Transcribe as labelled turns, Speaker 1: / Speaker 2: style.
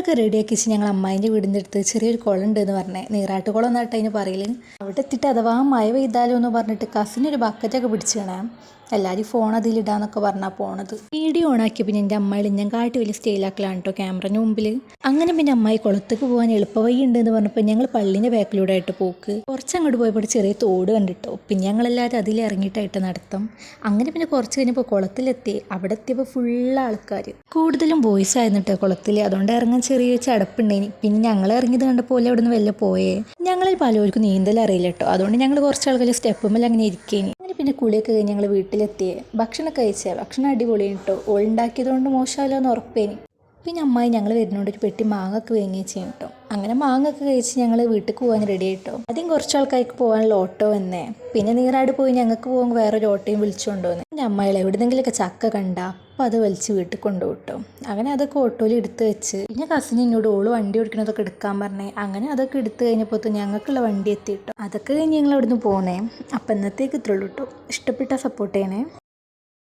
Speaker 1: അതൊക്കെ റെഡിയാക്കി വെച്ച് ഞങ്ങൾ അമ്മായിൻ്റെ വീടിൻ്റെ അടുത്ത് ചെറിയൊരു കുളം ഉണ്ടെന്ന് പറഞ്ഞേ, നീറാട്ട് കുളം എന്നായിട്ട് അതിന് പറയല്. അവിടെ എത്തിയിട്ട് അഥവാ മഴ പെയ്താലോ എന്ന് പറഞ്ഞിട്ട് കസിനൊരു ബക്കറ്റൊക്കെ പിടിച്ചാണ് എല്ലാവരും ഫോൺ അതിലിടാന്നൊക്കെ പറഞ്ഞാൽ പോണത്. വീഡിയോ ഓണാക്കിയ പിന്നെ എൻ്റെ അമ്മായി ഞാൻ കാട്ടി വലിയ സ്റ്റൈലാക്കലാണ് കേട്ടോ ക്യാമറൻ്റെ മുമ്പിൽ. അങ്ങനെ പിന്നെ അമ്മായി കുളത്തേക്ക് പോകാൻ എളുപ്പവഴി ഉണ്ടെന്ന് പറഞ്ഞപ്പോൾ ഞങ്ങൾ പള്ളീൻ്റെ ബാക്കിലൂടെ ആയിട്ട് പോക്ക്. കുറച്ചങ്ങോട്ട് പോയപ്പോൾ ചെറിയ തോട് കണ്ടിട്ടോ. പിന്നെ ഞങ്ങളെല്ലാവരും അതിൽ ഇറങ്ങിയിട്ടായിട്ട് നടത്തും. അങ്ങനെ പിന്നെ കുറച്ച് കഴിഞ്ഞപ്പോൾ കുളത്തിലെത്തി. അവിടെ എത്തിയപ്പോൾ ഫുള്ള് ആൾക്കാർ, കൂടുതലും ബോയ്സ് ആയിരുന്നു കേട്ടോ കുളത്തിൽ. അതുകൊണ്ട് ഇറങ്ങാൻ ചെറിയ ചടപ്പുണ്ടേനി. പിന്നെ ഞങ്ങൾ ഇറങ്ങിയത് കണ്ടപ്പോൾ അവിടെ നിന്ന് വലിയ പോയേ. ഞങ്ങളിൽ പലർക്കും നീന്തൽ അറിയില്ല കേട്ടോ. അതുകൊണ്ട് ഞങ്ങൾ കുറച്ച് ആൾക്കാർ സ്റ്റെപ്പുമ്മൽ അങ്ങനെ ഇരിക്കേനി. അങ്ങനെ പിന്നെ കുളിയൊക്കെ കഴിഞ്ഞ് ഞങ്ങൾ വീട്ടിലെത്തിയേ. ഭക്ഷണമൊക്കെ കഴിച്ചേ. ഭക്ഷണം അടിപൊളിയാണ് കേട്ടോ. ഓളുണ്ടാക്കിയതുകൊണ്ട് മോശമല്ലോ എന്ന് ഉറപ്പേനി. പിന്നെ അമ്മായി ഞങ്ങൾ വരുന്നോണ്ട് ഒരു പെട്ടി മാങ്ങൊക്കെ വാങ്ങി ചെയ്യും കേട്ടോ. അങ്ങനെ മാങ്ങൊക്കെ കഴിച്ച് ഞങ്ങൾ വീട്ടിൽ പോകാൻ റെഡി ആയിട്ടോ. ആദ്യം കുറച്ച് ആൾക്കാർക്ക് പോകാനുള്ള ഓട്ടോ വന്നേ. പിന്നെ നീറാട് പോയി ഞങ്ങൾക്ക് പോകാൻ വേറൊരു ഓട്ടോയും വിളിച്ചുകൊണ്ട് വന്നു. എൻ്റെ അമ്മായികളെ എവിടെന്നെങ്കിലൊക്കെ ചക്ക കണ്ട അപ്പം അത് വലിച്ച് വീട്ടിൽ കൊണ്ടുപോട്ടോ. അങ്ങനെ അതൊക്കെ ഓട്ടോയിൽ എടുത്ത് വെച്ച് പിന്നെ കസിന് എന്നോട് ഓള് വണ്ടി ഓടിക്കണതൊക്കെ എടുക്കാൻ പറഞ്ഞേ. അങ്ങനെ അതൊക്കെ എടുത്ത് കഴിഞ്ഞപ്പോൾ ഞങ്ങൾക്കുള്ള വണ്ടി എത്തിയിട്ടോ. അതൊക്കെ കഴിഞ്ഞ് ഞങ്ങൾ അവിടുന്ന് പോന്നേ. അപ്പം ഇന്നത്തേക്ക് ഇത്രയുള്ളൂ കേട്ടോ. ഇഷ്ടപ്പെട്ട സപ്പോർട്ട് ചെയ്യണേ.